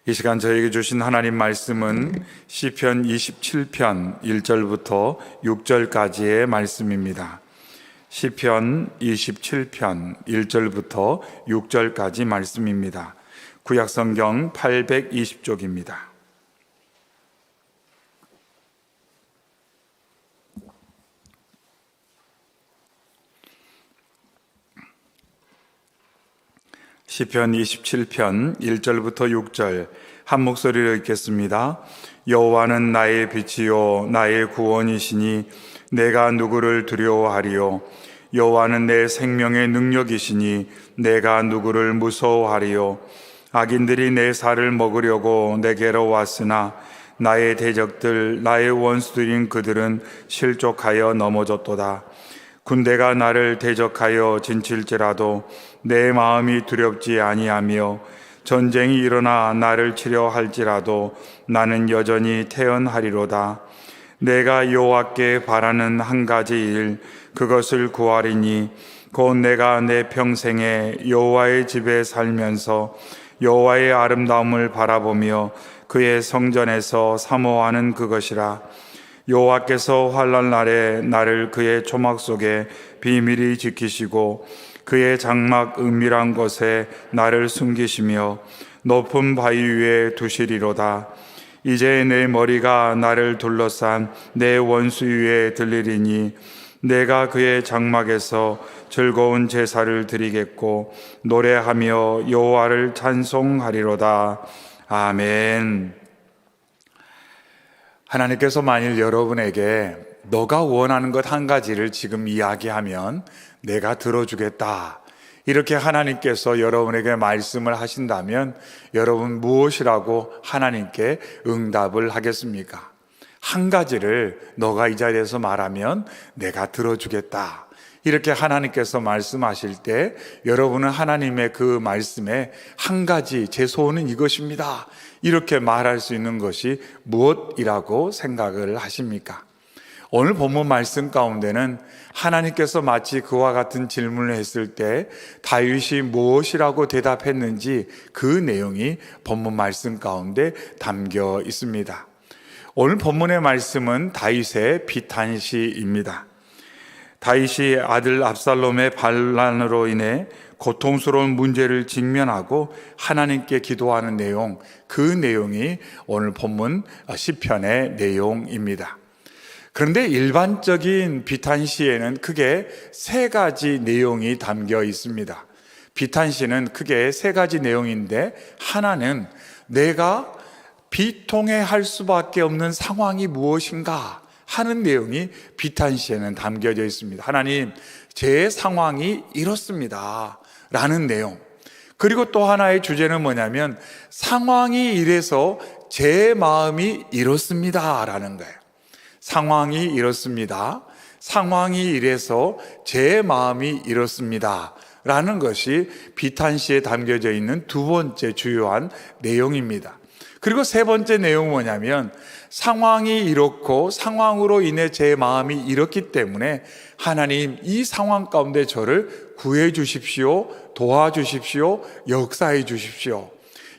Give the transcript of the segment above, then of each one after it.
이 시간 저에게 주신 하나님 말씀은 시편 27편 1절부터 6절까지의 말씀입니다. 시편 27편 1절부터 6절까지 말씀입니다. 구약성경 820쪽입니다. 시편 27편 1절부터 6절 한 목소리로 읽겠습니다. 여호와는 나의 빛이요 나의 구원이시니 내가 누구를 두려워하리요. 여호와는 내 생명의 능력이시니 내가 누구를 무서워하리요. 악인들이 내 살을 먹으려고 내게로 왔으나 나의 대적들 나의 원수들인 그들은 실족하여 넘어졌도다. 군대가 나를 대적하여 진칠지라도 내 마음이 두렵지 아니하며 전쟁이 일어나 나를 치려 할지라도 나는 여전히 태연하리로다. 내가 여호와께 바라는 한 가지 일 그것을 구하리니 곧 내가 내 평생에 여호와의 집에 살면서 여호와의 아름다움을 바라보며 그의 성전에서 사모하는 그것이라. 여호와께서 환난 날에 나를 그의 초막 속에 비밀히 지키시고 그의 장막 은밀한 곳에 나를 숨기시며 높은 바위 위에 두시리로다. 이제 내 머리가 나를 둘러싼 내 원수 위에 들리리니 내가 그의 장막에서 즐거운 제사를 드리겠고 노래하며 여호와를 찬송하리로다. 아멘. 하나님께서 만일 여러분에게 너가 원하는 것 한 가지를 지금 이야기하면 내가 들어주겠다, 이렇게 하나님께서 여러분에게 말씀을 하신다면 여러분 무엇이라고 하나님께 응답을 하겠습니까? 한 가지를 너가 이 자리에서 말하면 내가 들어주겠다, 이렇게 하나님께서 말씀하실 때 여러분은 하나님의 그 말씀에 한 가지, 제 소원은 이것입니다, 이렇게 말할 수 있는 것이 무엇이라고 생각을 하십니까? 오늘 본문 말씀 가운데는 하나님께서 마치 그와 같은 질문을 했을 때 다윗이 무엇이라고 대답했는지 그 내용이 본문 말씀 가운데 담겨 있습니다. 오늘 본문의 말씀은 다윗의 비탄시입니다. 다윗이 아들 압살롬의 반란으로 인해 고통스러운 문제를 직면하고 하나님께 기도하는 내용, 그 내용이 오늘 본문 시편의 내용입니다. 그런데 일반적인 비탄시에는 크게 세 가지 내용이 담겨 있습니다. 비탄시는 크게 세 가지 내용인데, 하나는 내가 비통해할 수밖에 없는 상황이 무엇인가 하는 내용이 비탄시에는 담겨져 있습니다. 하나님, 제 상황이 이렇습니다 라는 내용. 그리고 또 하나의 주제는 뭐냐면 상황이 이래서 제 마음이 이렇습니다 라는 거예요. 상황이 이렇습니다, 상황이 이래서 제 마음이 이렇습니다 라는 것이 비탄시에 담겨져 있는 두 번째 주요한 내용입니다. 그리고 세 번째 내용은 뭐냐면 상황이 이렇고 상황으로 인해 제 마음이 이렇기 때문에 하나님, 이 상황 가운데 저를 구해 주십시오, 도와주십시오, 역사해 주십시오.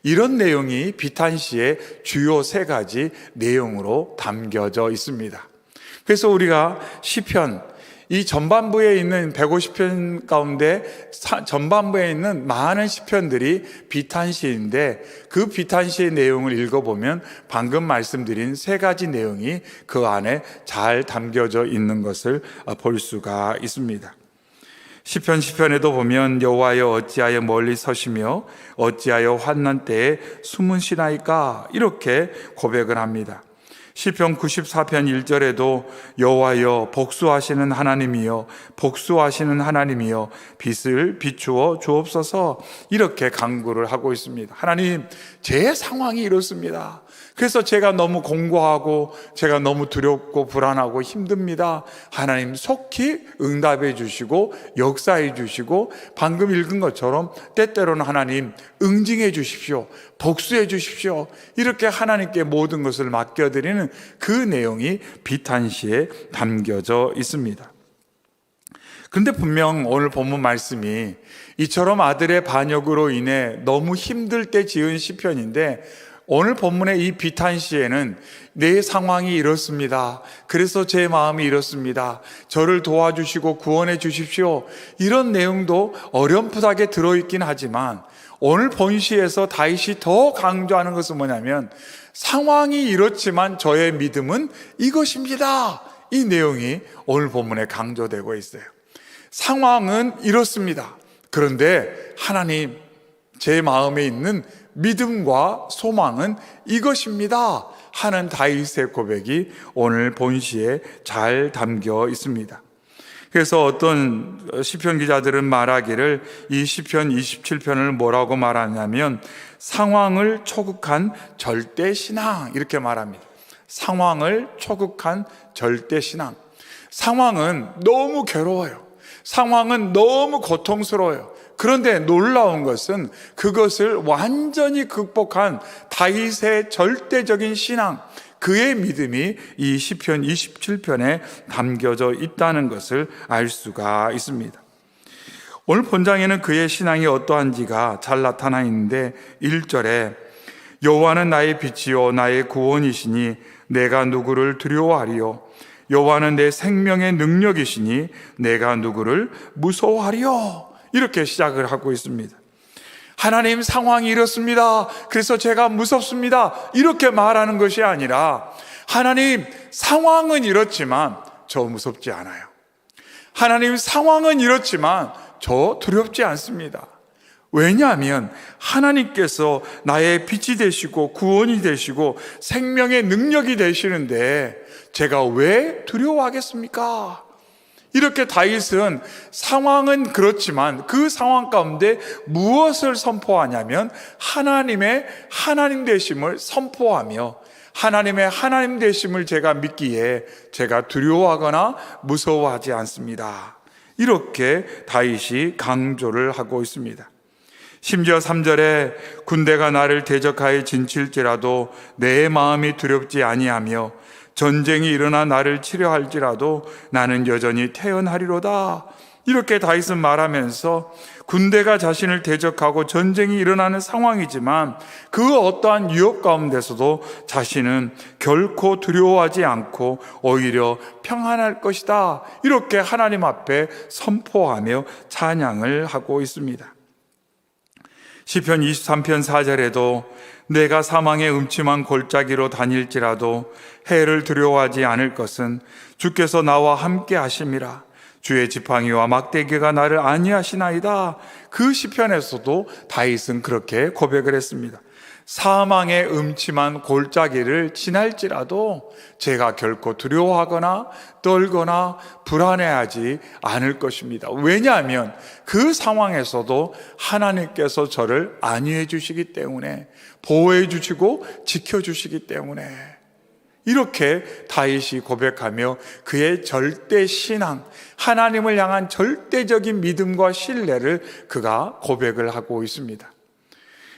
이런 내용이 비탄시의 주요 세 가지 내용으로 담겨져 있습니다. 그래서 우리가 시편, 이 전반부에 있는 150편 가운데 전반부에 있는 많은 시편들이 비탄시인데, 그 비탄시의 내용을 읽어보면 방금 말씀드린 세 가지 내용이 그 안에 잘 담겨져 있는 것을 볼 수가 있습니다. 시편에도 보면 여호와여 어찌하여 멀리 서시며 어찌하여 환난 때에 숨으시나이까, 이렇게 고백을 합니다. 시편 94편 1절에도 여호와여 복수하시는 하나님이여 복수하시는 하나님이여 빛을 비추어 주옵소서, 이렇게 간구를 하고 있습니다. 하나님, 제 상황이 이렇습니다. 그래서 제가 너무 공고하고 제가 너무 두렵고 불안하고 힘듭니다. 하나님, 속히 응답해 주시고 역사해 주시고 방금 읽은 것처럼 때때로는 하나님 응징해 주십시오, 복수해 주십시오, 이렇게 하나님께 모든 것을 맡겨드리는 그 내용이 비탄시에 담겨져 있습니다. 그런데 분명 오늘 본문 말씀이 이처럼 아들의 반역으로 인해 너무 힘들 때 지은 시편인데 오늘 본문의 이 비탄시에는 내 상황이 이렇습니다. 그래서 제 마음이 이렇습니다. 저를 도와주시고 구원해 주십시오. 이런 내용도 어렴풋하게 들어있긴 하지만 오늘 본시에서 다윗이 더 강조하는 것은 뭐냐면 상황이 이렇지만 저의 믿음은 이것입니다. 이 내용이 오늘 본문에 강조되고 있어요. 상황은 이렇습니다. 그런데 하나님, 제 마음에 있는 믿음과 소망은 이것입니다 하는 다윗의 고백이 오늘 본시에 잘 담겨 있습니다. 그래서 어떤 시편 기자들은 말하기를 이 시편 27편을 뭐라고 말하냐면 상황을 초극한 절대신앙, 이렇게 말합니다. 상황을 초극한 절대신앙. 상황은 너무 괴로워요. 상황은 너무 고통스러워요. 그런데 놀라운 것은 그것을 완전히 극복한 다윗의 절대적인 신앙, 그의 믿음이 이 시편 27편에 담겨져 있다는 것을 알 수가 있습니다. 오늘 본장에는 그의 신앙이 어떠한지가 잘 나타나 있는데 1절에 여호와는 나의 빛이요 나의 구원이시니 내가 누구를 두려워하리요. 여호와는 내 생명의 능력이시니 내가 누구를 무서워하리요. 이렇게 시작을 하고 있습니다. 하나님, 상황이 이렇습니다. 그래서 제가 무섭습니다. 이렇게 말하는 것이 아니라 하나님, 상황은 이렇지만 저 무섭지 않아요. 하나님, 상황은 이렇지만 저 두렵지 않습니다. 왜냐하면 하나님께서 나의 빛이 되시고 구원이 되시고 생명의 능력이 되시는데 제가 왜 두려워하겠습니까? 이렇게 다윗은 상황은 그렇지만 그 상황 가운데 무엇을 선포하냐면 하나님의 하나님 되심을 선포하며 하나님의 하나님 되심을 제가 믿기에 제가 두려워하거나 무서워하지 않습니다. 이렇게 다윗이 강조를 하고 있습니다. 심지어 3절에 군대가 나를 대적하여 진칠지라도 내 마음이 두렵지 아니하며 전쟁이 일어나 나를 치려할지라도 나는 여전히 태어나리로다. 이렇게 다윗은 말하면서 군대가 자신을 대적하고 전쟁이 일어나는 상황이지만 그 어떠한 위협 가운데서도 자신은 결코 두려워하지 않고 오히려 평안할 것이다. 이렇게 하나님 앞에 선포하며 찬양을 하고 있습니다. 시편 23편 4절에도 내가 사망의 음침한 골짜기로 다닐지라도 해를 두려워하지 않을 것은 주께서 나와 함께 하심이라. 주의 지팡이와 막대기가 나를 안위하시나이다. 그 시편에서도 다윗은 그렇게 고백을 했습니다. 사망의 음침한 골짜기를 지날지라도 제가 결코 두려워하거나 떨거나 불안해하지 않을 것입니다. 왜냐하면 그 상황에서도 하나님께서 저를 안위해 주시기 때문에, 보호해 주시고 지켜 주시기 때문에, 이렇게 다윗이 고백하며 그의 절대 신앙, 하나님을 향한 절대적인 믿음과 신뢰를 그가 고백을 하고 있습니다.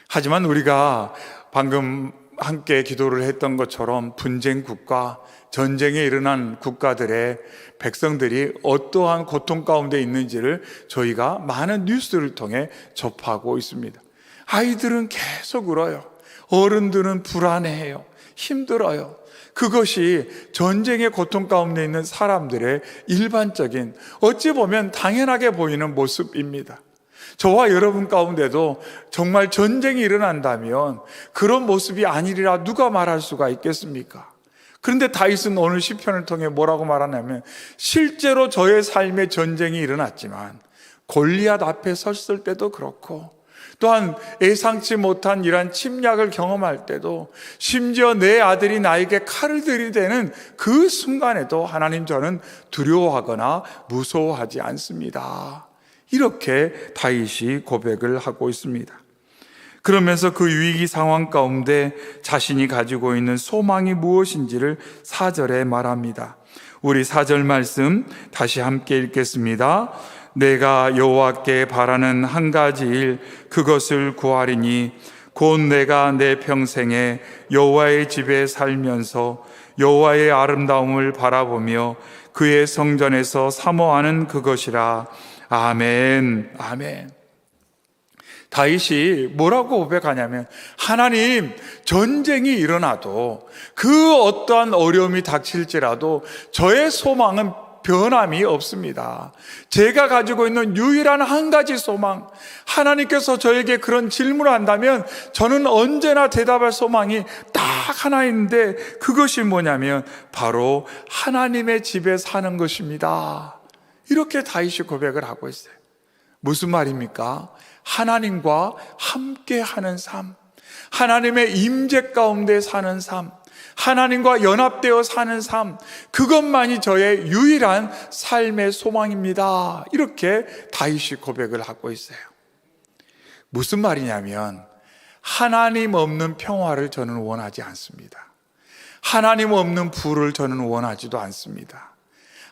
하지만 우리가 방금 함께 기도를 했던 것처럼 분쟁 국가, 전쟁에 일어난 국가들의 백성들이 어떠한 고통 가운데 있는지를 저희가 많은 뉴스를 통해 접하고 있습니다. 아이들은 계속 울어요. 어른들은 불안해해요. 힘들어요. 그것이 전쟁의 고통 가운데 있는 사람들의 일반적인, 어찌 보면 당연하게 보이는 모습입니다. 저와 여러분 가운데도 정말 전쟁이 일어난다면 그런 모습이 아니리라 누가 말할 수가 있겠습니까? 그런데 다윗은 오늘 시편을 통해 뭐라고 말하냐면 실제로 저의 삶에 전쟁이 일어났지만 골리앗 앞에 섰을 때도 그렇고 또한 예상치 못한 이러한 침략을 경험할 때도 심지어 내 아들이 나에게 칼을 들이대는 그 순간에도 하나님, 저는 두려워하거나 무서워하지 않습니다. 이렇게 다윗이 고백을 하고 있습니다. 그러면서 그 위기 상황 가운데 자신이 가지고 있는 소망이 무엇인지를 4절에 말합니다. 우리 4절 말씀 다시 함께 읽겠습니다. 내가 여호와께 바라는 한 가지 일, 그것을 구하리니 곧 내가 내 평생에 여호와의 집에 살면서 여호와의 아름다움을 바라보며 그의 성전에서 사모하는 그것이라. 아멘, 아멘. 다윗이 뭐라고 고백하냐면, 하나님, 전쟁이 일어나도 그 어떠한 어려움이 닥칠지라도 저의 소망은 변함이 없습니다. 제가 가지고 있는 유일한 한 가지 소망, 하나님께서 저에게 그런 질문을 한다면 저는 언제나 대답할 소망이 딱 하나 있는데, 그것이 뭐냐면 바로 하나님의 집에 사는 것입니다. 이렇게 다윗이 고백을 하고 있어요. 무슨 말입니까? 하나님과 함께하는 삶, 하나님의 임재 가운데 사는 삶, 하나님과 연합되어 사는 삶, 그것만이 저의 유일한 삶의 소망입니다. 이렇게 다윗이 고백을 하고 있어요. 무슨 말이냐면, 하나님 없는 평화를 저는 원하지 않습니다. 하나님 없는 부를 저는 원하지도 않습니다.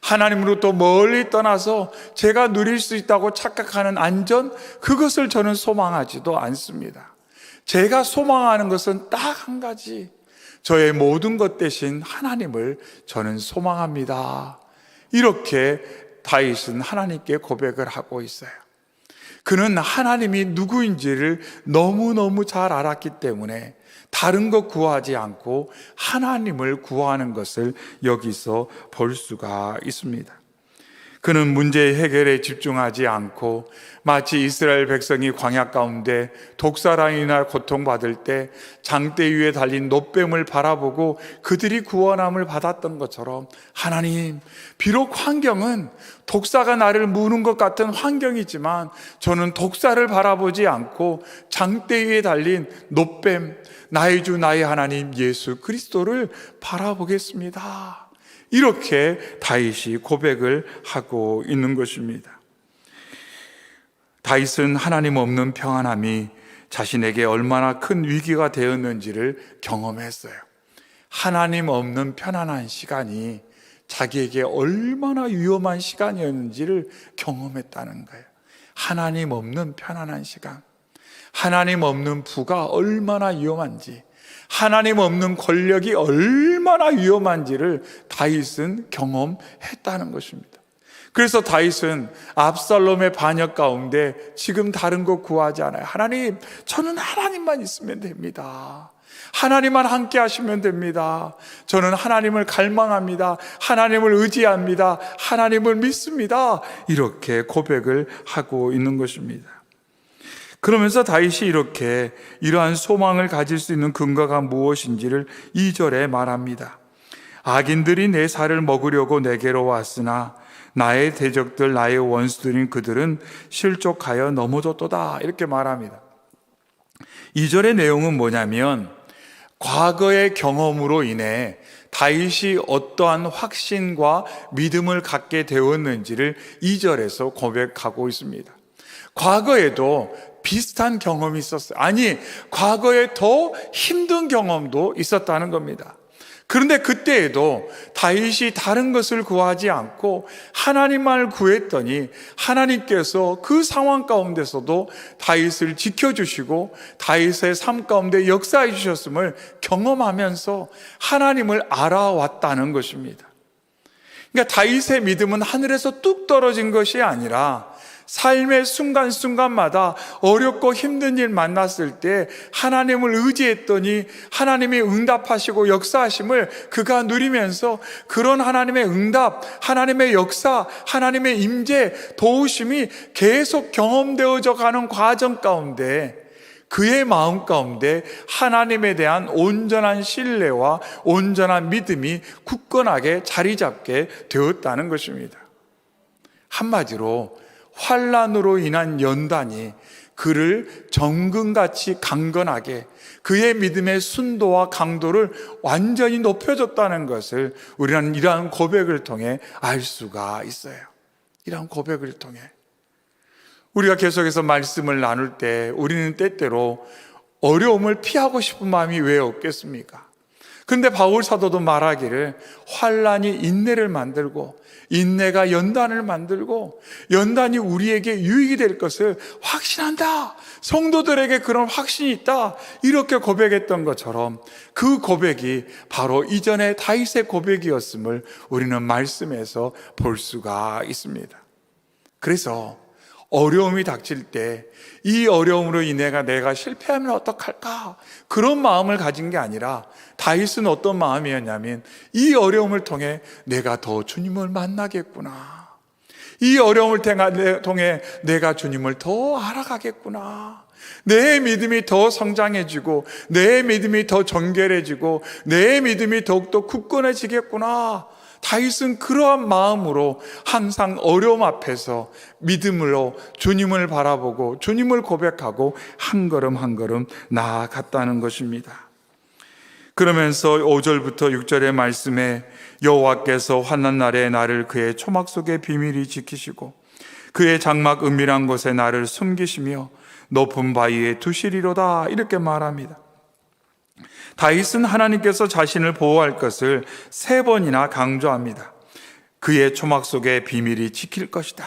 하나님으로부터 멀리 떠나서 제가 누릴 수 있다고 착각하는 안전, 그것을 저는 소망하지도 않습니다. 제가 소망하는 것은 딱 한 가지, 저의 모든 것 대신 하나님을 저는 소망합니다. 이렇게 다윗은 하나님께 고백을 하고 있어요. 그는 하나님이 누구인지를 너무너무 잘 알았기 때문에 다른 것 구하지 않고 하나님을 구하는 것을 여기서 볼 수가 있습니다. 그는 문제 해결에 집중하지 않고 마치 이스라엘 백성이 광야 가운데 독사로 인해 고통받을 때 장대 위에 달린 놋뱀을 바라보고 그들이 구원함을 받았던 것처럼, 하나님, 비록 환경은 독사가 나를 무는 것 같은 환경이지만 저는 독사를 바라보지 않고 장대 위에 달린 놋뱀, 나의 주 나의 하나님 예수 그리스도를 바라보겠습니다. 이렇게 다윗이 고백을 하고 있는 것입니다. 다윗은 하나님 없는 평안함이 자신에게 얼마나 큰 위기가 되었는지를 경험했어요. 하나님 없는 편안한 시간이 자기에게 얼마나 위험한 시간이었는지를 경험했다는 거예요. 하나님 없는 편안한 시간, 하나님 없는 부가 얼마나 위험한지, 하나님 없는 권력이 얼마나 위험한지를 다윗은 경험했다는 것입니다. 그래서 다윗은 압살롬의 반역 가운데 지금 다른 거 구하지 않아요. 하나님, 저는 하나님만 있으면 됩니다. 하나님만 함께 하시면 됩니다. 저는 하나님을 갈망합니다. 하나님을 의지합니다. 하나님을 믿습니다. 이렇게 고백을 하고 있는 것입니다. 그러면서 다윗이 이렇게 이러한 소망을 가질 수 있는 근거가 무엇인지를 2절에 말합니다. 악인들이 내 살을 먹으려고 내게로 왔으나 나의 대적들, 나의 원수들인 그들은 실족하여 넘어졌도다. 이렇게 말합니다. 2절의 내용은 뭐냐면, 과거의 경험으로 인해 다윗이 어떠한 확신과 믿음을 갖게 되었는지를 2절에서 고백하고 있습니다. 과거에도 비슷한 경험이 있었어요. 아니, 과거에 더 힘든 경험도 있었다는 겁니다. 그런데 그때에도 다윗이 다른 것을 구하지 않고 하나님만을 구했더니 하나님께서 그 상황 가운데서도 다윗을 지켜주시고 다윗의 삶 가운데 역사해 주셨음을 경험하면서 하나님을 알아왔다는 것입니다. 그러니까 다윗의 믿음은 하늘에서 뚝 떨어진 것이 아니라 삶의 순간순간마다 어렵고 힘든 일 만났을 때 하나님을 의지했더니 하나님이 응답하시고 역사하심을 그가 누리면서 그런 하나님의 응답, 하나님의 역사, 하나님의 임재, 도우심이 계속 경험되어져 가는 과정 가운데 그의 마음 가운데 하나님에 대한 온전한 신뢰와 온전한 믿음이 굳건하게 자리 잡게 되었다는 것입니다. 한마디로 환난으로 인한 연단이 그를 정금같이 강건하게 그의 믿음의 순도와 강도를 완전히 높여줬다는 것을 우리는 이러한 고백을 통해 알 수가 있어요. 이러한 고백을 통해 우리가 계속해서 말씀을 나눌 때 우리는 때때로 어려움을 피하고 싶은 마음이 왜 없겠습니까? 그런데 바울 사도도 말하기를 환난이 인내를 만들고 인내가 연단을 만들고 연단이 우리에게 유익이 될 것을 확신한다. 성도들에게 그런 확신이 있다. 이렇게 고백했던 것처럼 그 고백이 바로 이전의 다윗의 고백이었음을 우리는 말씀에서 볼 수가 있습니다. 그래서 어려움이 닥칠 때 이 어려움으로 인해 내가 실패하면 어떡할까? 그런 마음을 가진 게 아니라 다윗은 어떤 마음이었냐면 이 어려움을 통해 내가 더 주님을 만나겠구나. 이 어려움을 통해 내가 주님을 더 알아가겠구나. 내 믿음이 더 성장해지고 내 믿음이 더 정결해지고 내 믿음이 더욱더 굳건해지겠구나. 다윗은 그러한 마음으로 항상 어려움 앞에서 믿음으로 주님을 바라보고 주님을 고백하고 한 걸음 한 걸음 나아갔다는 것입니다. 그러면서 5절부터 6절의 말씀에 여호와께서 환난 날에 나를 그의 초막 속에 비밀히 지키시고 그의 장막 은밀한 곳에 나를 숨기시며 높은 바위에 두시리로다, 이렇게 말합니다. 다윗은 하나님께서 자신을 보호할 것을 3번이나 강조합니다. 그의 초막 속에 비밀이 지킬 것이다.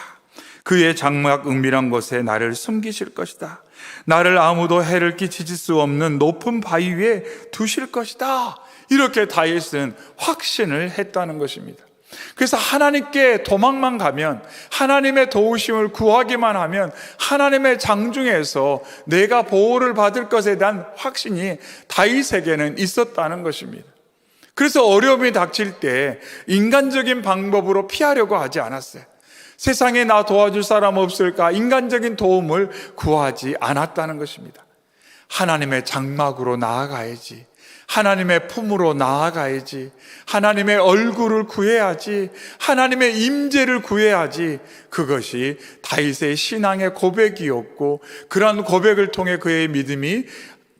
그의 장막 은밀한 곳에 나를 숨기실 것이다. 나를 아무도 해를 끼치실 수 없는 높은 바위 위에 두실 것이다. 이렇게 다윗은 확신을 했다는 것입니다. 그래서 하나님께 도망만 가면, 하나님의 도우심을 구하기만 하면 하나님의 장중에서 내가 보호를 받을 것에 대한 확신이 다윗에게는 있었다는 것입니다. 그래서 어려움이 닥칠 때 인간적인 방법으로 피하려고 하지 않았어요. 세상에 나 도와줄 사람 없을까? 인간적인 도움을 구하지 않았다는 것입니다. 하나님의 장막으로 나아가야지. 하나님의 품으로 나아가야지. 하나님의 얼굴을 구해야지. 하나님의 임재를 구해야지. 그것이 다윗의 신앙의 고백이었고, 그러한 고백을 통해 그의 믿음이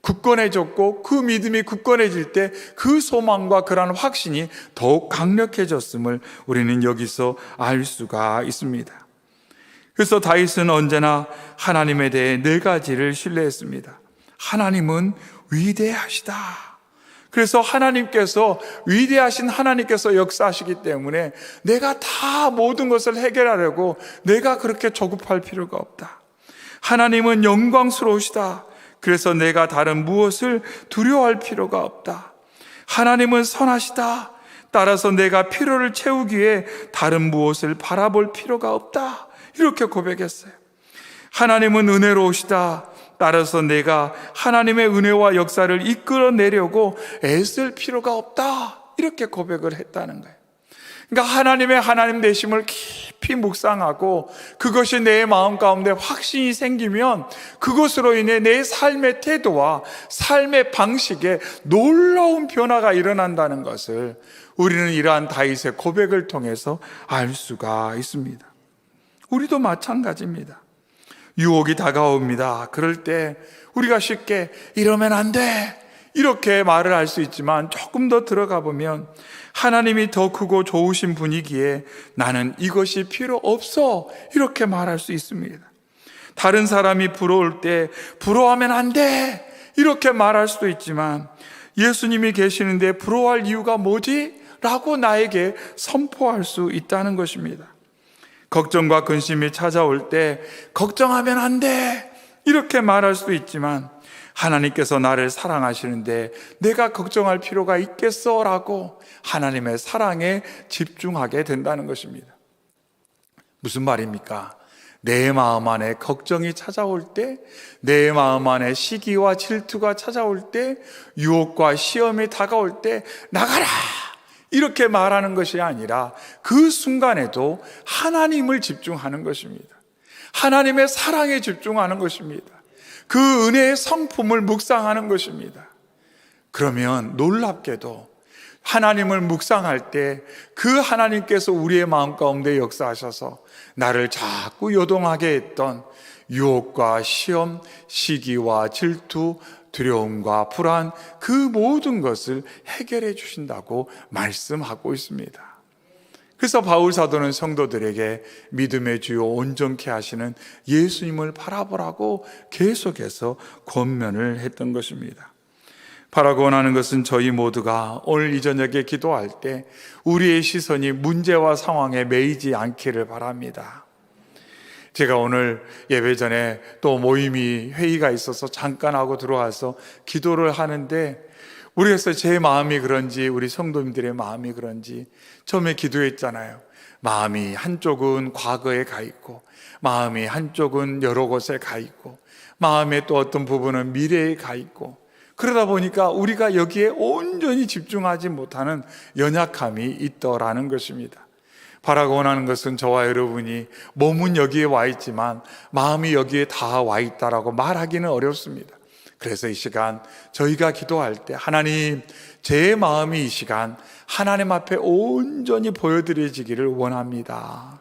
굳건해졌고, 그 믿음이 굳건해질 때 그 소망과 그러한 확신이 더욱 강력해졌음을 우리는 여기서 알 수가 있습니다. 그래서 다윗은 언제나 하나님에 대해 4가지를 신뢰했습니다. 하나님은 위대하시다. 그래서 하나님께서, 위대하신 하나님께서 역사하시기 때문에 내가 다 모든 것을 해결하려고 내가 그렇게 조급할 필요가 없다. 하나님은 영광스러우시다. 그래서 내가 다른 무엇을 두려워할 필요가 없다. 하나님은 선하시다. 따라서 내가 필요를 채우기 위해 다른 무엇을 바라볼 필요가 없다. 이렇게 고백했어요. 하나님은 은혜로우시다. 따라서 내가 하나님의 은혜와 역사를 이끌어내려고 애쓸 필요가 없다. 이렇게 고백을 했다는 거예요. 그러니까 하나님의 하나님 되심을 깊이 묵상하고 그것이 내 마음 가운데 확신이 생기면 그것으로 인해 내 삶의 태도와 삶의 방식에 놀라운 변화가 일어난다는 것을 우리는 이러한 다윗의 고백을 통해서 알 수가 있습니다. 우리도 마찬가지입니다. 유혹이 다가옵니다. 그럴 때 우리가 쉽게 이러면 안 돼, 이렇게 말을 할 수 있지만 조금 더 들어가 보면 하나님이 더 크고 좋으신 분이기에 나는 이것이 필요 없어, 이렇게 말할 수 있습니다. 다른 사람이 부러울 때 부러워하면 안 돼, 이렇게 말할 수도 있지만 예수님이 계시는데 부러워할 이유가 뭐지? 라고 나에게 선포할 수 있다는 것입니다. 걱정과 근심이 찾아올 때 걱정하면 안 돼, 이렇게 말할 수도 있지만 하나님께서 나를 사랑하시는데 내가 걱정할 필요가 있겠어? 라고 하나님의 사랑에 집중하게 된다는 것입니다. 무슨 말입니까? 내 마음 안에 걱정이 찾아올 때, 내 마음 안에 시기와 질투가 찾아올 때, 유혹과 시험이 다가올 때 나가라! 이렇게 말하는 것이 아니라 그 순간에도 하나님을 집중하는 것입니다. 하나님의 사랑에 집중하는 것입니다. 그 은혜의 성품을 묵상하는 것입니다. 그러면 놀랍게도 하나님을 묵상할 때 그 하나님께서 우리의 마음 가운데 역사하셔서 나를 자꾸 요동하게 했던 유혹과 시험, 시기와 질투, 두려움과 불안, 그 모든 것을 해결해 주신다고 말씀하고 있습니다. 그래서 바울 사도는 성도들에게 믿음의 주요 온전케 하시는 예수님을 바라보라고 계속해서 권면을 했던 것입니다. 바라고 원하는 것은 저희 모두가 오늘 이 저녁에 기도할 때 우리의 시선이 문제와 상황에 매이지 않기를 바랍니다. 제가 오늘 예배 전에 또 모임이 회의가 있어서 잠깐 하고 들어와서 기도를 하는데 우리에서 제 마음이 그런지 우리 성도님들의 마음이 그런지 처음에 기도했잖아요. 마음이 한쪽은 과거에 가 있고 마음이 한쪽은 여러 곳에 가 있고 마음의 또 어떤 부분은 미래에 가 있고, 그러다 보니까 우리가 여기에 온전히 집중하지 못하는 연약함이 있더라는 것입니다. 바라고 원하는 것은 저와 여러분이 몸은 여기에 와 있지만 마음이 여기에 다 와 있다라고 말하기는 어렵습니다. 그래서 이 시간 저희가 기도할 때 하나님, 제 마음이 이 시간 하나님 앞에 온전히 보여드려지기를 원합니다.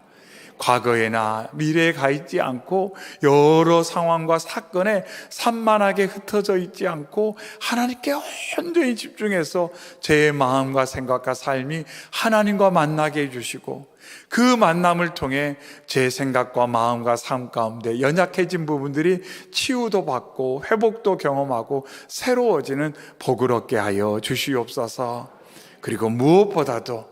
과거에나 미래에 가 있지 않고 여러 상황과 사건에 산만하게 흩어져 있지 않고 하나님께 온전히 집중해서 제 마음과 생각과 삶이 하나님과 만나게 해주시고, 그 만남을 통해 제 생각과 마음과 삶 가운데 연약해진 부분들이 치유도 받고 회복도 경험하고 새로워지는 복을 얻게 하여 주시옵소서. 그리고 무엇보다도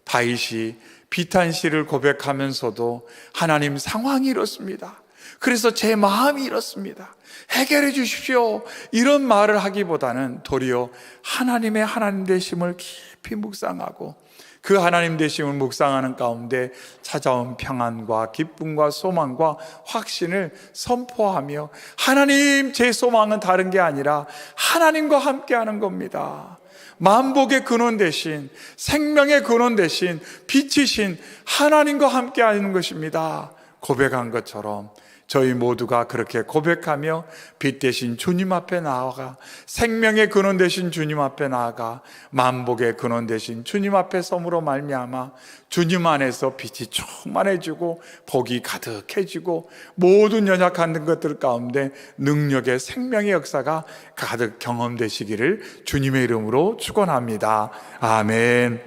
다윗이 비탄시를 고백하면서도 하나님, 상황이 이렇습니다. 그래서 제 마음이 이렇습니다. 해결해 주십시오. 이런 말을 하기보다는 도리어 하나님의 하나님 되심을 깊이 묵상하고 그 하나님 되심을 묵상하는 가운데 찾아온 평안과 기쁨과 소망과 확신을 선포하며, 하나님, 제 소망은 다른 게 아니라 하나님과 함께하는 겁니다. 만복의 근원 대신, 생명의 근원 대신 빛이신 하나님과 함께하는 것입니다. 고백한 것처럼 저희 모두가 그렇게 고백하며 빛 대신 주님 앞에 나아가, 생명의 근원 대신 주님 앞에 나아가, 만복의 근원 대신 주님 앞에 섬으로 말미암아 주님 안에서 빛이 충만해지고 복이 가득해지고 모든 연약한 것들 가운데 능력의 생명의 역사가 가득 경험되시기를 주님의 이름으로 축원합니다. 아멘.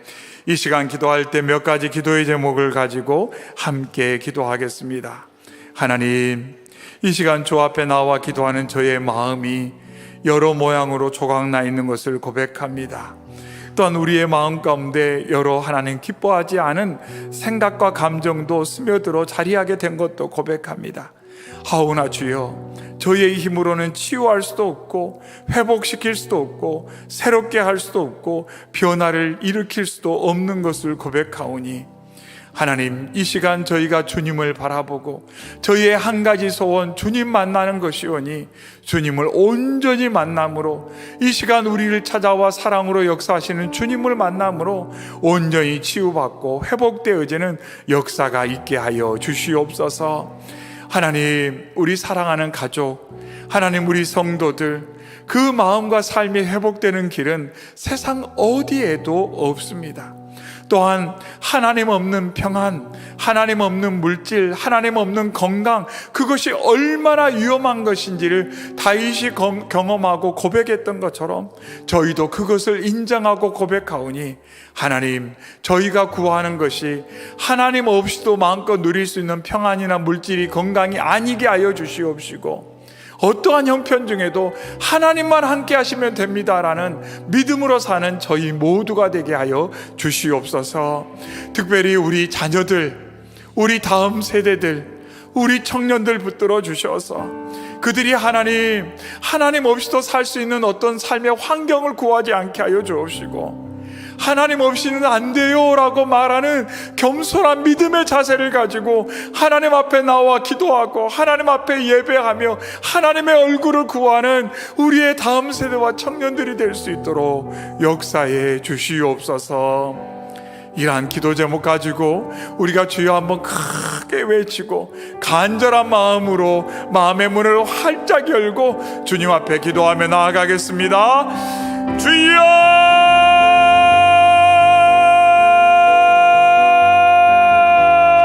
이 시간 기도할 때 몇 가지 기도의 제목을 가지고 함께 기도하겠습니다. 하나님, 이 시간 주 앞에 나와 기도하는 저의 마음이 여러 모양으로 조각나 있는 것을 고백합니다. 또한 우리의 마음 가운데 여러 하나님 기뻐하지 않은 생각과 감정도 스며들어 자리하게 된 것도 고백합니다. 하오나 주여, 저희의 힘으로는 치유할 수도 없고 회복시킬 수도 없고 새롭게 할 수도 없고 변화를 일으킬 수도 없는 것을 고백하오니, 하나님, 이 시간 저희가 주님을 바라보고 저희의 한 가지 소원, 주님 만나는 것이오니 주님을 온전히 만남으로, 이 시간 우리를 찾아와 사랑으로 역사하시는 주님을 만남으로 온전히 치유받고 회복되어지는 역사가 있게 하여 주시옵소서. 하나님, 우리 사랑하는 가족, 하나님, 우리 성도들, 그 마음과 삶이 회복되는 길은 세상 어디에도 없습니다. 또한 하나님 없는 평안, 하나님 없는 물질, 하나님 없는 건강, 그것이 얼마나 위험한 것인지를 다윗이 경험하고 고백했던 것처럼 저희도 그것을 인정하고 고백하오니, 하나님, 저희가 구하는 것이 하나님 없이도 마음껏 누릴 수 있는 평안이나 물질이 건강이 아니게 하여 주시옵시고, 어떠한 형편 중에도 하나님만 함께 하시면 됩니다라는 믿음으로 사는 저희 모두가 되게 하여 주시옵소서. 특별히 우리 자녀들, 우리 다음 세대들, 우리 청년들 붙들어 주셔서 그들이 하나님 없이도 살 수 있는 어떤 삶의 환경을 구하지 않게 하여 주옵시고, 하나님 없이는 안 돼요 라고 말하는 겸손한 믿음의 자세를 가지고 하나님 앞에 나와 기도하고 하나님 앞에 예배하며 하나님의 얼굴을 구하는 우리의 다음 세대와 청년들이 될 수 있도록 역사해 주시옵소서. 이러한 기도 제목 가지고 우리가 주여 한번 크게 외치고 간절한 마음으로 마음의 문을 활짝 열고 주님 앞에 기도하며 나아가겠습니다. 주여!